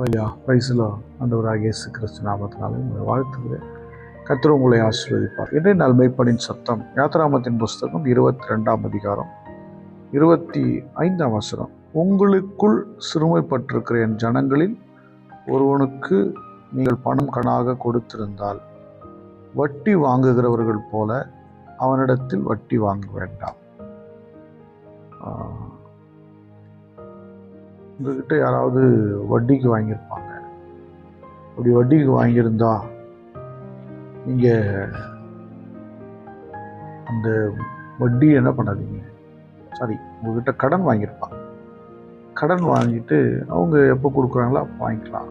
ஐயா பிரைஸ்லோ ஆண்டவராகிய இயேசு கிறிஸ்து நாமத்தினாலே உங்களை வாழ்த்துகிறேன். கர்த்தர் உங்களை ஆசீர்வதிப்பார். இன்றைய நாள் மெய்ப்பனின் சத்தம் யாத்திராகமத்தின் புஸ்தகம் 22ஆம் அதிகாரம் 25ஆம் வசனம். உங்களுக்குள் சிறுமைப்பட்டிருக்கிற என் ஜனங்களில் ஒருவனுக்கு நீங்கள் பணம் கணாக கொடுத்திருந்தால் வட்டி வாங்குகிறவர்கள் போல அவனிடத்தில் வட்டி வாங்க வேண்டாம். உங்ககிட்ட யாராவது வட்டிக்கு வாங்கியிருப்பாங்க. அப்படி வட்டிக்கு வாங்கியிருந்தா நீங்கள் அந்த வட்டி என்ன பண்ணாதீங்க. சாரி, உங்ககிட்ட கடன் வாங்கியிருப்பாங்க. கடன் வாங்கிட்டு அவங்க எப்போ கொடுக்குறாங்களோ அப்போ வாங்கிக்கலாம்.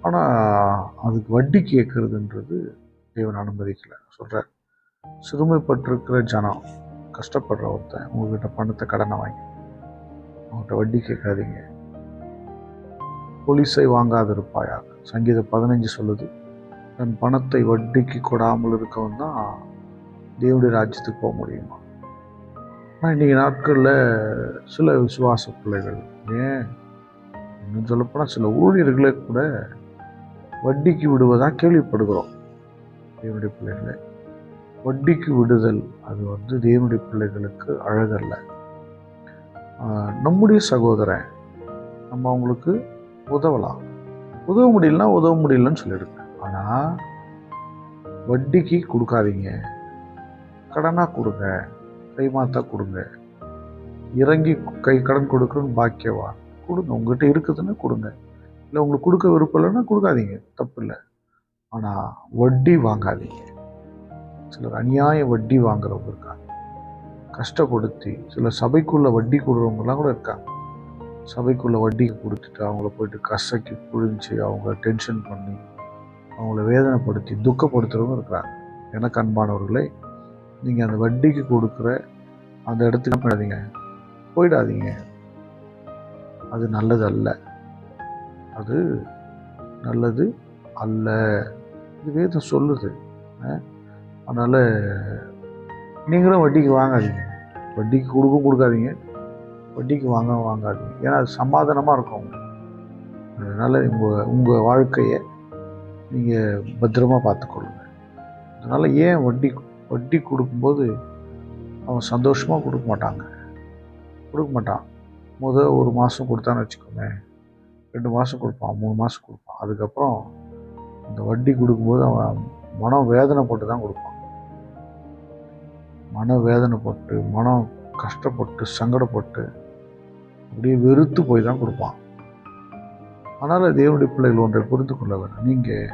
ஆனால் அதுக்கு வட்டி கேட்குறதுன்றது தேவன் அனுமதிக்கலை. சொல்கிறார், சிறுமைப்பட்டிருக்கிற ஜனம், கஷ்டப்படுற ஒருத்தன் உங்ககிட்ட பணத்தை கடனை வாங்கி அவங்ககிட்ட வட்டி கேட்காதீங்க. போலீஸை வாங்காதிருப்பாயாக. சங்கீதம் 15 சொல்லுது, தன் பணத்தை வட்டிக்கு கொடாமல் இருக்கவன் தான் தேவனுடைய ராஜ்யத்துக்கு போக முடியுமா. ஆனால் இன்றைக்கி நாட்களில் சில விசுவாச பிள்ளைகள், ஏன் இன்னும் சொல்லப்போனால் சில ஊழியர்களே கூட வட்டிக்கு விடுவதாக கேள்விப்படுகிறோம். தேவனுடைய பிள்ளைகளை வட்டிக்கு விடுதல் அது தேவனுடைய பிள்ளைகளுக்கு அழகல்ல. நம்முடைய சகோதரன், நம்ம அவங்களுக்கு உதவலாம். உதவ முடியலன்னு சொல்லிடுங்க. ஆனால் வட்டிக்கு கொடுக்காதீங்க. கடனாக கொடுங்க, கைமாத்தா கொடுங்க. இறங்கி கடன் கொடுக்குறன்னு பாக்கியவா கொடுங்க. உங்கள்கிட்ட இருக்குதுன்னு கொடுங்க. இல்லை உங்களுக்கு கொடுக்க விருப்பம் இல்லைன்னா கொடுக்காதீங்க, தப்பு இல்லை. ஆனால் வட்டி வாங்காதீங்க. சிலர் அநியாய வட்டி வாங்குறவங்க இருக்காங்க, கஷ்டப்படுத்தி. சில சபைக்குள்ள வட்டி கொடுறவங்கலாம் கூட இருக்காங்க. சபைக்குள்ள வட்டிக்கு கொடுத்துட்டு அவங்கள போயிட்டு கசக்கி புழிஞ்சு அவங்க டென்ஷன் பண்ணி அவங்கள வேதனைப்படுத்தி துக்கப்படுத்துறவங்க இருக்கிறாங்க. எனக்கு அன்பானவர்களே, நீங்கள் அந்த வட்டிக்கு கொடுக்குற அந்த இடத்துக்கு போயிடாதீங்க. அது நல்லது அல்ல. அது நல்லது அல்ல. இது வேதம் சொல்லுது. அதனால் நீங்களும் வட்டிக்கு வாங்காதீங்க. வட்டிக்கு கொடுக்காதீங்க, வட்டிக்கு வாங்காதீங்க. ஏன்னா அது சமாதானமாக இருக்கும். அதனால் உங்கள் வாழ்க்கையை நீங்கள் பத்திரமாக பார்த்துக்கொள்ளுங்க. அதனால் ஏன் வட்டி கொடுக்கும்போது அவன் சந்தோஷமாக கொடுக்க மாட்டான். முதல் 1 மாதம் கொடுத்தான்னு வச்சுக்கோங்க, 2 மாதம் கொடுப்பான், 3 மாதம் கொடுப்பான். அதுக்கப்புறம் அந்த வட்டி கொடுக்கும்போது அவன் மனம் வேதனைப்பட்டு தான் கொடுப்பான். வேதனைப்பட்டு, மனம் கஷ்டப்பட்டு, சங்கடப்பட்டு, அப்படியே வெறுத்து போய் தான் கொடுப்பான். அதனால் தேவனுடைய பிள்ளைகள் ஒன்றை புரிந்து கொள்ள வேணும். நீங்கள்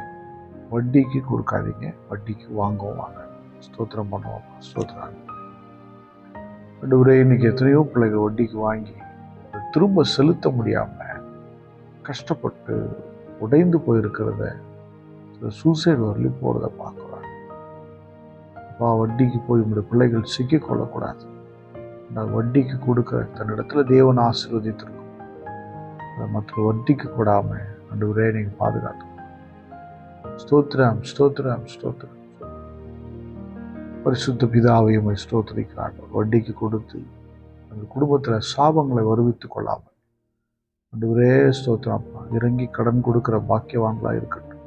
வட்டிக்கு கொடுக்காதீங்க, வட்டிக்கு வாங்க. ஸ்தோத்திரம் பண்ணுவோம். ஸ்தோத்திரம். இன்னைக்கு எத்தனையோ பிள்ளைகள் வட்டிக்கு வாங்கி திரும்ப செலுத்த முடியாமல் கஷ்டப்பட்டு உடைந்து போயிருக்கிறத, சூசைடு வரலையும் போகிறத பார்க்குறாங்க. வட்டிக்கு போய் உங்களுடைய பிள்ளைகள் சிக்கிக்கொள்ளக்கூடாது. நான் வட்டிக்கு கொடுக்குற தன்னிடத்துல தேவன் ஆசீர்வதித்திருக்கும். மற்ற வட்டிக்கு கொடாம ஆண்டவரே நீங்கள் பாதுகாத்து. ஸ்தோத்திரம். பரிசுத்த பிதாவையும் ஸ்தோத்திரிக்கிறாங்க. வட்டிக்கு கொடுத்து அந்த குடும்பத்தில் சாபங்களை வருவித்துக் கொள்ளாமல் ஆண்டவரே ஸ்தோத்திரம். இறங்கி கடன் கொடுக்குற பாக்கியவான்களாக இருக்கட்டும்.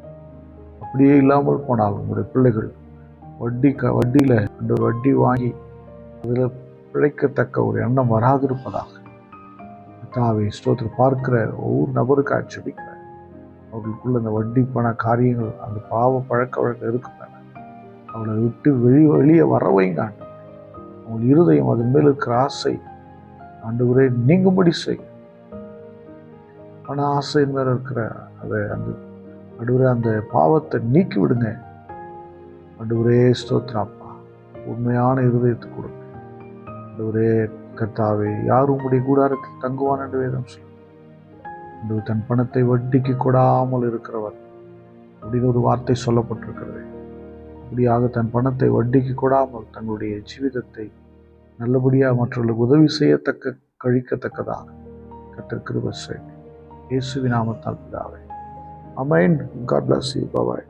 அப்படியே இல்லாமல் போனால் உங்களுடைய பிள்ளைகள் வட்டியில் வட்டி வாங்கி அதில் பிழைக்கத்தக்க ஒரு எண்ணம் வராதிருப்பதாக தாவை ஸ்தோத்திரம். பார்க்கிற ஒவ்வொரு நபருக்கு ஆட்சேபிக்கிறேன். அவர்களுக்குள்ள அந்த வட்டி பண காரியங்கள், அந்த பாவ பழக்க வழக்கம் இருக்குங்க, அவளை விட்டு வெளியே வரவைங்க. அவங்க இருதயம் அதன் மேல் இருக்கிற ஆசை ஆண்டவரே நீங்கும்படி செய்யும். ஆனால் ஆசையின் மேல இருக்கிற அந்த பாவத்தை நீக்கி விடுங்க. ஆண்டவரே ஸ்தோத்திரப்பா, உண்மையான இருதயத்தை கொடுங்க. ஆண்டவரே கர்த்தாவே, யார் உம்முடைய கூடாரத்தில் தங்குவான் என்று வேதம் சொல்லும். தன் பணத்தை வட்டிக்கு கொடாமல் இருக்கிறவர் அப்படின்னு ஒரு வார்த்தை சொல்லப்பட்டிருக்கிறது. அப்படியாக தன் பணத்தை வட்டிக்கு கொடாமல் தங்களுடைய ஜீவிதத்தை நல்லபடியாக மற்றவர்களுக்கு உதவி செய்யத்தக்க, கழிக்கத்தக்கதாக கர்த்தர் கிருபை செய்யும். இயேசுவின் நாமத்தால் பிதாவே, ஆமென். God bless you. Bye bye.